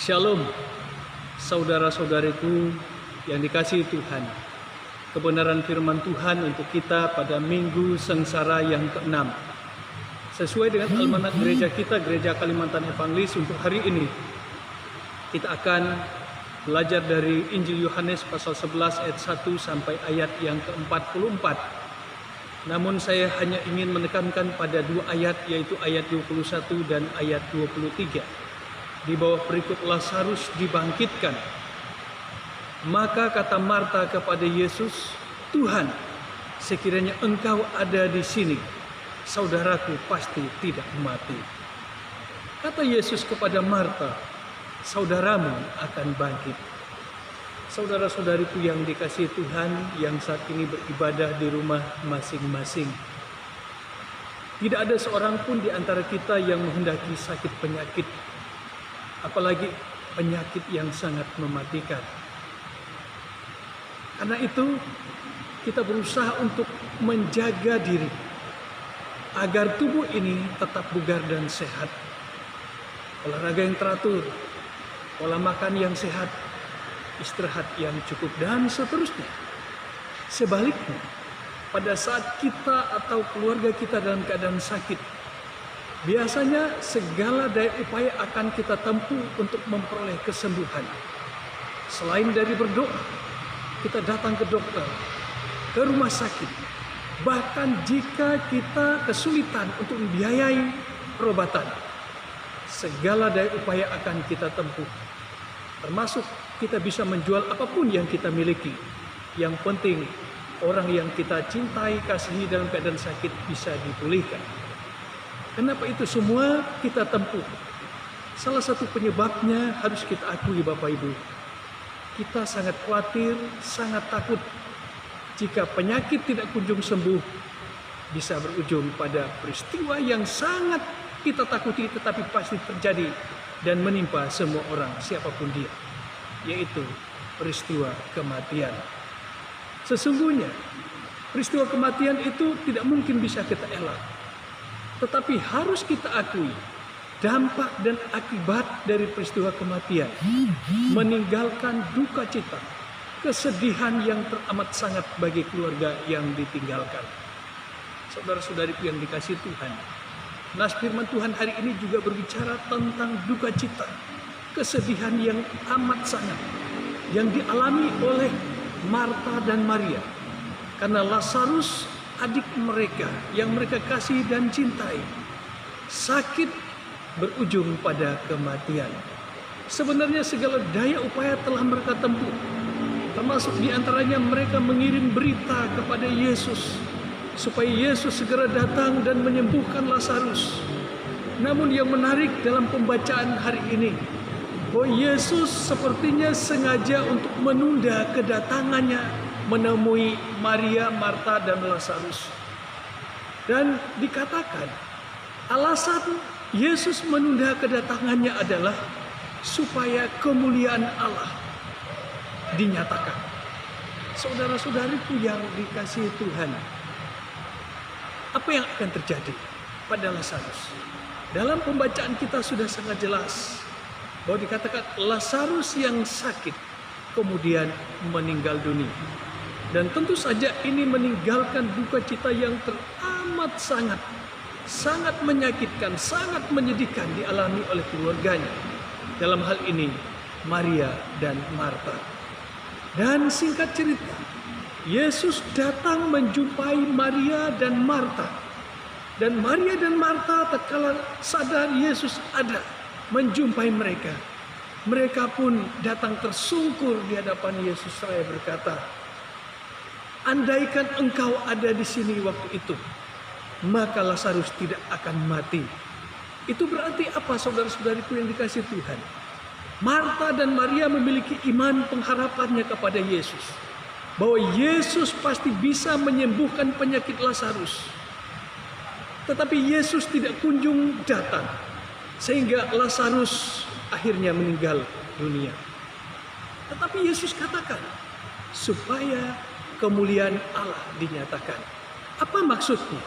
Shalom, saudara-saudariku yang dikasihi Tuhan. Kebenaran firman Tuhan untuk kita pada Minggu Sengsara yang ke-6. Sesuai dengan almanak gereja kita, Gereja Kalimantan Evangelis, untuk hari ini kita akan belajar dari Injil Yohanes pasal 11 ayat 1 sampai ayat yang ke-44. Namun saya hanya ingin menekankan pada dua ayat, yaitu ayat 21 dan ayat 23. Di bawah berikut, Lazarus dibangkitkan. Maka kata Marta kepada Yesus, "Tuhan, sekiranya Engkau ada di sini, saudaraku pasti tidak mati." Kata Yesus kepada Marta, "Saudaramu akan bangkit." Saudara-saudariku yang dikasihi Tuhan, yang saat ini beribadah di rumah masing-masing, tidak ada seorang pun di antara kita yang menghendaki sakit penyakit, apalagi penyakit yang sangat mematikan. Karena itu kita berusaha untuk menjaga diri agar tubuh ini tetap bugar dan sehat. Olahraga yang teratur, pola makan yang sehat, istirahat yang cukup, dan seterusnya. Sebaliknya, pada saat kita atau keluarga kita dalam keadaan sakit, biasanya segala daya upaya akan kita tempuh untuk memperoleh kesembuhan. Selain dari berdoa, kita datang ke dokter, ke rumah sakit. Bahkan jika kita kesulitan untuk membiayai perobatan, segala daya upaya akan kita tempuh. Termasuk kita bisa menjual apapun yang kita miliki. Yang penting orang yang kita cintai, kasihi dalam keadaan sakit bisa dipulihkan. Kenapa itu semua kita tempuh? Salah satu penyebabnya harus kita akui, Bapak Ibu. Kita sangat khawatir, sangat takut jika penyakit tidak kunjung sembuh, bisa berujung pada peristiwa yang sangat kita takuti tetapi pasti terjadi dan menimpa semua orang, siapapun dia, yaitu peristiwa kematian. Sesungguhnya peristiwa kematian itu tidak mungkin bisa kita elak, tetapi harus kita akui dampak dan akibat dari peristiwa kematian meninggalkan duka cita, kesedihan yang teramat sangat bagi keluarga yang ditinggalkan. Saudara-saudariku yang dikasihi Tuhan, nas firman Tuhan hari ini juga berbicara tentang duka cita, kesedihan yang amat sangat yang dialami oleh Marta dan Maria, karena Lazarus, adik mereka yang mereka kasih dan cintai, sakit berujung pada kematian. Sebenarnya segala daya upaya telah mereka tempuh, termasuk diantaranya mereka mengirim berita kepada Yesus supaya Yesus segera datang dan menyembuhkan Lazarus. Namun yang menarik dalam pembacaan hari ini, bahwa Yesus sepertinya sengaja untuk menunda kedatangannya menemui Maria, Marta, dan Lazarus. Dan dikatakan alasan Yesus menunda kedatangannya adalah supaya kemuliaan Allah dinyatakan. Saudara-saudariku yang dikasihi Tuhan, apa yang akan terjadi pada Lazarus? Dalam pembacaan kita sudah sangat jelas bahwa dikatakan Lazarus yang sakit kemudian meninggal dunia. Dan tentu saja ini meninggalkan duka cita yang teramat sangat menyakitkan, sangat menyedihkan dialami oleh keluarganya. Dalam hal ini Maria dan Marta. Dan singkat cerita, Yesus datang menjumpai Maria dan Marta. Dan Maria dan Marta tatkala sadar Yesus ada, menjumpai mereka. Mereka pun datang tersungkur di hadapan Yesus seraya berkata, "Andaikan Engkau ada di sini waktu itu, maka Lazarus tidak akan mati." Itu berarti apa, saudara-saudariku yang dikasihi Tuhan? Marta dan Maria memiliki iman pengharapannya kepada Yesus, bahwa Yesus pasti bisa menyembuhkan penyakit Lazarus. Tetapi Yesus tidak kunjung datang, sehingga Lazarus akhirnya meninggal dunia. Tetapi Yesus katakan, supaya kemuliaan Allah dinyatakan. Apa maksudnya?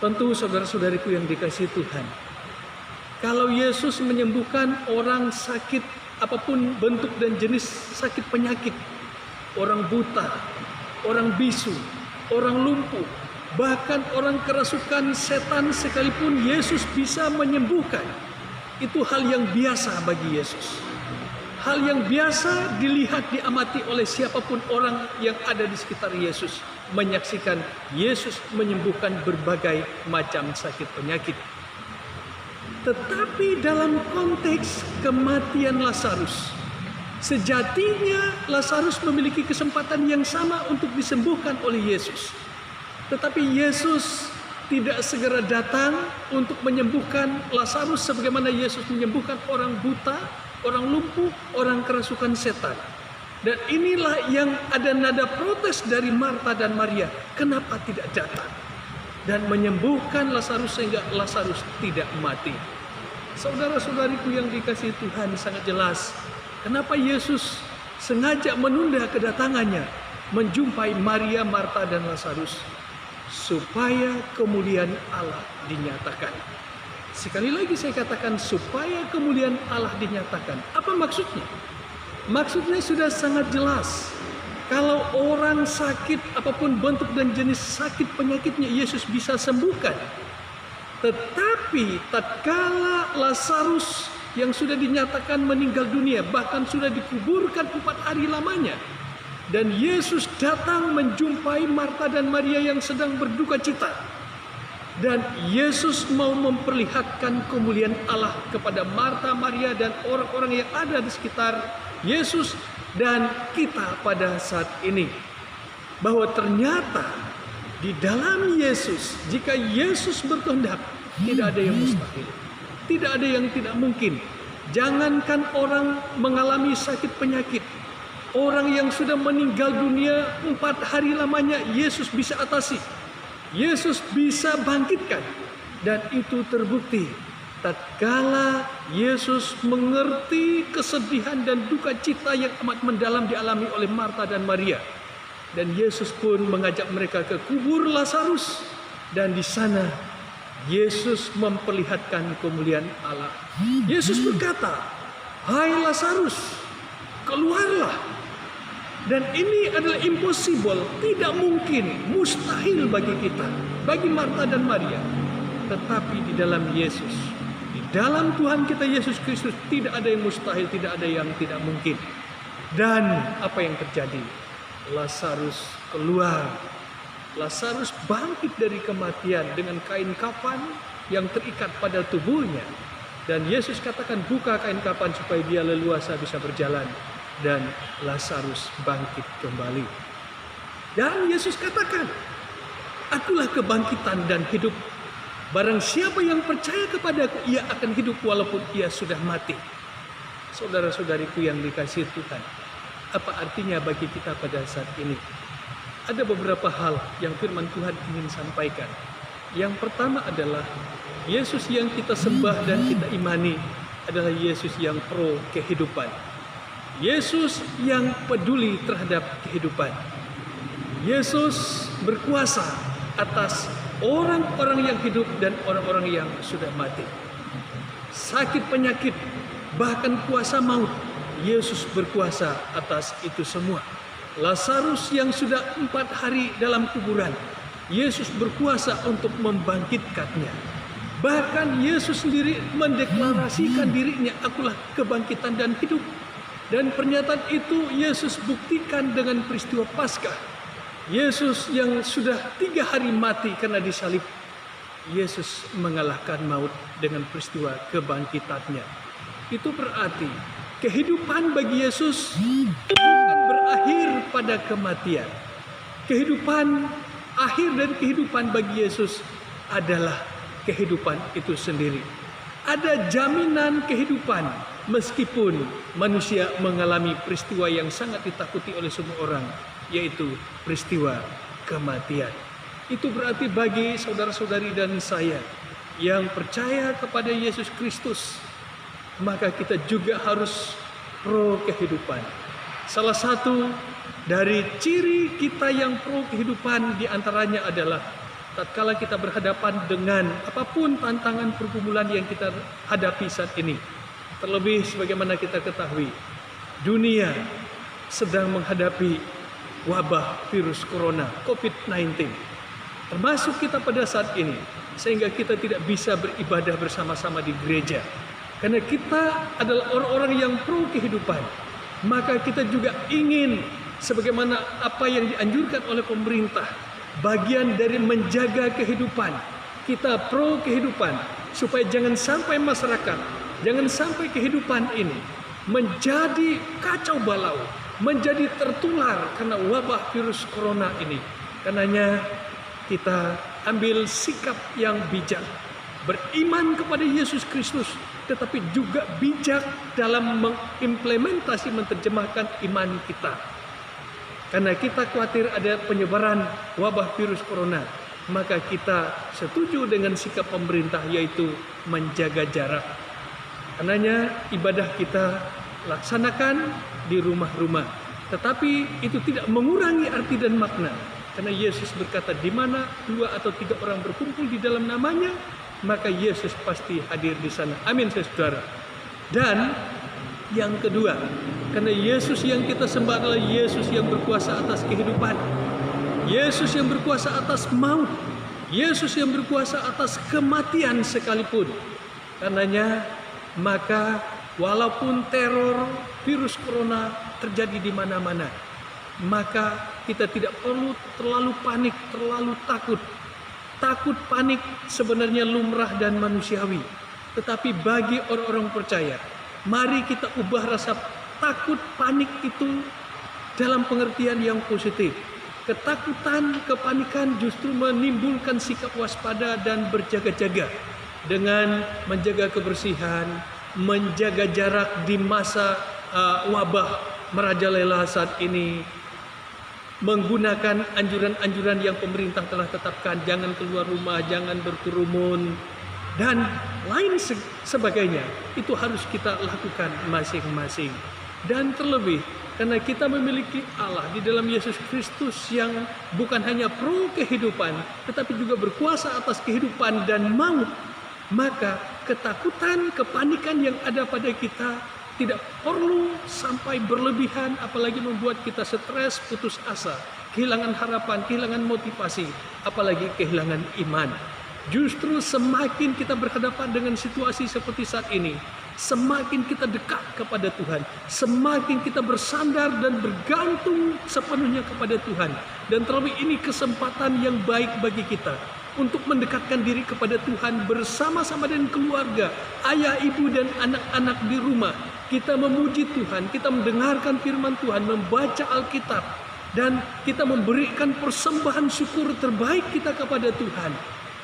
Tentu saudara-saudariku yang dikasihi Tuhan, Kalau Yesus menyembuhkan orang sakit apapun bentuk dan jenis sakit penyakit, orang buta, orang bisu, orang lumpuh, bahkan orang kerasukan setan sekalipun Yesus bisa menyembuhkan. Itu hal yang biasa bagi Yesus. Hal yang biasa dilihat, diamati oleh siapapun orang yang ada di sekitar Yesus. Menyaksikan Yesus menyembuhkan berbagai macam sakit penyakit. Tetapi dalam konteks kematian Lazarus, sejatinya Lazarus memiliki kesempatan yang sama untuk disembuhkan oleh Yesus. Tetapi Yesus tidak segera datang untuk menyembuhkan Lazarus sebagaimana Yesus menyembuhkan orang buta, orang lumpuh, orang kerasukan setan. Dan inilah yang ada nada protes dari Marta dan Maria. Kenapa tidak datang dan menyembuhkan Lazarus sehingga Lazarus tidak mati? Saudara-saudariku yang dikasihi Tuhan, sangat jelas kenapa Yesus sengaja menunda kedatangannya menjumpai Maria, Marta, dan Lazarus, supaya kemuliaan Allah dinyatakan. Sekali lagi saya katakan, supaya kemuliaan Allah dinyatakan. Apa maksudnya? Maksudnya sudah sangat jelas. Kalau orang sakit apapun bentuk dan jenis sakit penyakitnya Yesus bisa sembuhkan. Tetapi tatkala Lazarus yang sudah dinyatakan meninggal dunia, bahkan sudah dikuburkan 4 hari lamanya, dan Yesus datang menjumpai Marta dan Maria yang sedang berduka cita, dan Yesus mau memperlihatkan kemuliaan Allah kepada Marta, Maria, dan orang-orang yang ada di sekitar Yesus dan kita pada saat ini, bahwa ternyata di dalam Yesus, jika Yesus berkehendak, tidak ada yang mustahil, tidak ada yang tidak mungkin. Jangankan orang mengalami sakit penyakit, orang yang sudah meninggal dunia 4 hari lamanya Yesus bisa atasi, Yesus bisa bangkitkan. Dan itu terbukti tatkala Yesus mengerti kesedihan dan duka cita yang amat mendalam dialami oleh Marta dan Maria. Dan Yesus pun mengajak mereka ke kubur Lazarus, dan di sana Yesus memperlihatkan kemuliaan Allah. Yesus berkata, "Hai Lazarus, keluarlah." Dan ini adalah impossible, tidak mungkin, mustahil bagi kita, bagi Marta dan Maria. Tetapi di dalam Yesus, di dalam Tuhan kita Yesus Kristus, tidak ada yang mustahil, tidak ada yang tidak mungkin. Dan apa yang terjadi? Lazarus keluar. Lazarus bangkit dari kematian dengan kain kafan yang terikat pada tubuhnya. Dan Yesus katakan, buka kain kafan supaya dia leluasa bisa berjalan. Dan Lazarus bangkit kembali. Dan Yesus katakan, akulah kebangkitan dan hidup. Barang siapa yang percaya kepadaku, ia akan hidup walaupun ia sudah mati. Saudara-saudariku yang dikasihi Tuhan, apa artinya bagi kita pada saat ini? Ada beberapa hal yang firman Tuhan ingin sampaikan. Yang pertama adalah Yesus yang kita sembah dan kita imani adalah Yesus yang pro kehidupan. Yesus yang peduli terhadap kehidupan. Yesus berkuasa atas orang-orang yang hidup dan orang-orang yang sudah mati. Sakit penyakit, bahkan kuasa maut, Yesus berkuasa atas itu semua. Lazarus yang sudah 4 hari dalam kuburan, Yesus berkuasa untuk membangkitkannya. Bahkan Yesus sendiri mendeklarasikan dirinya, akulah kebangkitan dan hidup. Dan pernyataan itu Yesus buktikan dengan peristiwa Paskah. Yesus yang sudah 3 hari mati karena disalib, Yesus mengalahkan maut dengan peristiwa kebangkitannya. Itu berarti kehidupan bagi Yesus bukan berakhir pada kematian. Kehidupan akhir dari kehidupan bagi Yesus adalah kehidupan itu sendiri. Ada jaminan kehidupan meskipun manusia mengalami peristiwa yang sangat ditakuti oleh semua orang, yaitu peristiwa kematian. Itu berarti bagi saudara-saudari dan saya yang percaya kepada Yesus Kristus, maka kita juga harus pro kehidupan. Salah satu dari ciri kita yang pro kehidupan diantaranya adalah tatkala kita berhadapan dengan apapun tantangan pergumulan yang kita hadapi saat ini. Terlebih sebagaimana kita ketahui, dunia sedang menghadapi wabah virus corona COVID-19. Termasuk kita pada saat ini, sehingga kita tidak bisa beribadah bersama-sama di gereja. Karena kita adalah orang-orang yang pro kehidupan, maka kita juga ingin sebagaimana apa yang dianjurkan oleh pemerintah, bagian dari menjaga kehidupan. Kita pro kehidupan supaya jangan sampai masyarakat, jangan sampai kehidupan ini menjadi kacau balau, menjadi tertular karena wabah virus corona ini. Karenanya kita ambil sikap yang bijak, beriman kepada Yesus Kristus, tetapi juga bijak dalam mengimplementasi, menerjemahkan iman kita. Karena kita khawatir ada penyebaran wabah virus corona, maka kita setuju dengan sikap pemerintah, yaitu menjaga jarak. Karenanya ibadah kita laksanakan di rumah-rumah, tetapi itu tidak mengurangi arti dan makna. Karena Yesus berkata, di mana 2 atau 3 orang berkumpul di dalam namanya, maka Yesus pasti hadir di sana. Amin, saudara. Dan yang kedua, karena Yesus yang kita sembah adalah Yesus yang berkuasa atas kehidupan, Yesus yang berkuasa atas maut, Yesus yang berkuasa atas kematian sekalipun. Karenanya, maka walaupun teror virus corona terjadi di mana-mana, maka kita tidak perlu terlalu panik, terlalu takut. Takut panik sebenarnya lumrah dan manusiawi. Tetapi bagi orang-orang percaya, mari kita ubah rasa takut panik itu dalam pengertian yang positif. Ketakutan, kepanikan justru menimbulkan sikap waspada dan berjaga-jaga dengan menjaga kebersihan, menjaga jarak di masa wabah merajalela saat ini, menggunakan anjuran-anjuran yang pemerintah telah tetapkan, jangan keluar rumah, jangan berkerumun, dan lain sebagainya. Itu harus kita lakukan masing-masing. Dan terlebih, karena kita memiliki Allah di dalam Yesus Kristus yang bukan hanya pro kehidupan, tetapi juga berkuasa atas kehidupan dan maut, maka ketakutan, kepanikan yang ada pada kita tidak perlu sampai berlebihan, apalagi membuat kita stres, putus asa, kehilangan harapan, kehilangan motivasi, apalagi kehilangan iman. Justru semakin kita berhadapan dengan situasi seperti saat ini, semakin kita dekat kepada Tuhan, semakin kita bersandar dan bergantung sepenuhnya kepada Tuhan. Dan terlebih ini kesempatan yang baik bagi kita untuk mendekatkan diri kepada Tuhan bersama-sama dengan keluarga, ayah, ibu, dan anak-anak di rumah. Kita memuji Tuhan, kita mendengarkan firman Tuhan, membaca Alkitab, dan kita memberikan persembahan syukur terbaik kita kepada Tuhan.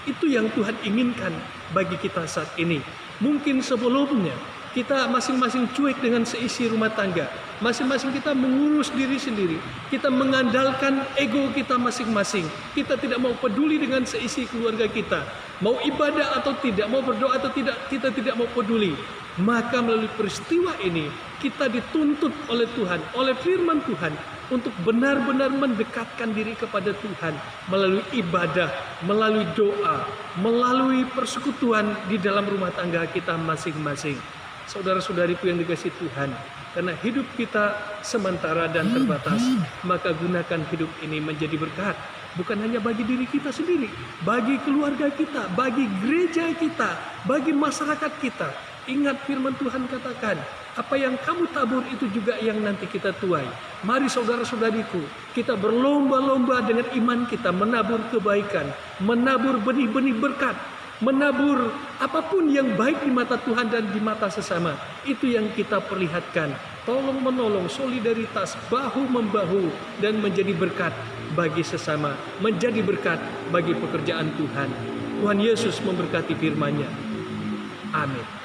Itu yang Tuhan inginkan bagi kita saat ini. Mungkin sebelumnya kita masing-masing cuek dengan seisi rumah tangga, masing-masing kita mengurus diri sendiri, kita mengandalkan ego kita masing-masing, kita tidak mau peduli dengan seisi keluarga kita, mau ibadah atau tidak, mau berdoa atau tidak, kita tidak mau peduli. Maka melalui peristiwa ini kita dituntut oleh Tuhan, oleh firman Tuhan, untuk benar-benar mendekatkan diri kepada Tuhan melalui ibadah, melalui doa, melalui persekutuan di dalam rumah tangga kita masing-masing. Saudara-saudariku yang dikasihi Tuhan, karena hidup kita sementara dan terbatas, maka gunakan hidup ini menjadi berkat, bukan hanya bagi diri kita sendiri, bagi keluarga kita, bagi gereja kita, bagi masyarakat kita. Ingat firman Tuhan katakan, apa yang kamu tabur itu juga yang nanti kita tuai. Mari saudara-saudariku, kita berlomba-lomba dengan iman kita menabur kebaikan, menabur benih-benih berkat, menabur apapun yang baik di mata Tuhan dan di mata sesama. Itu yang kita perlihatkan. Tolong menolong, solidaritas, bahu-membahu, dan menjadi berkat bagi sesama, menjadi berkat bagi pekerjaan Tuhan. Tuhan Yesus memberkati firman-Nya. Amin.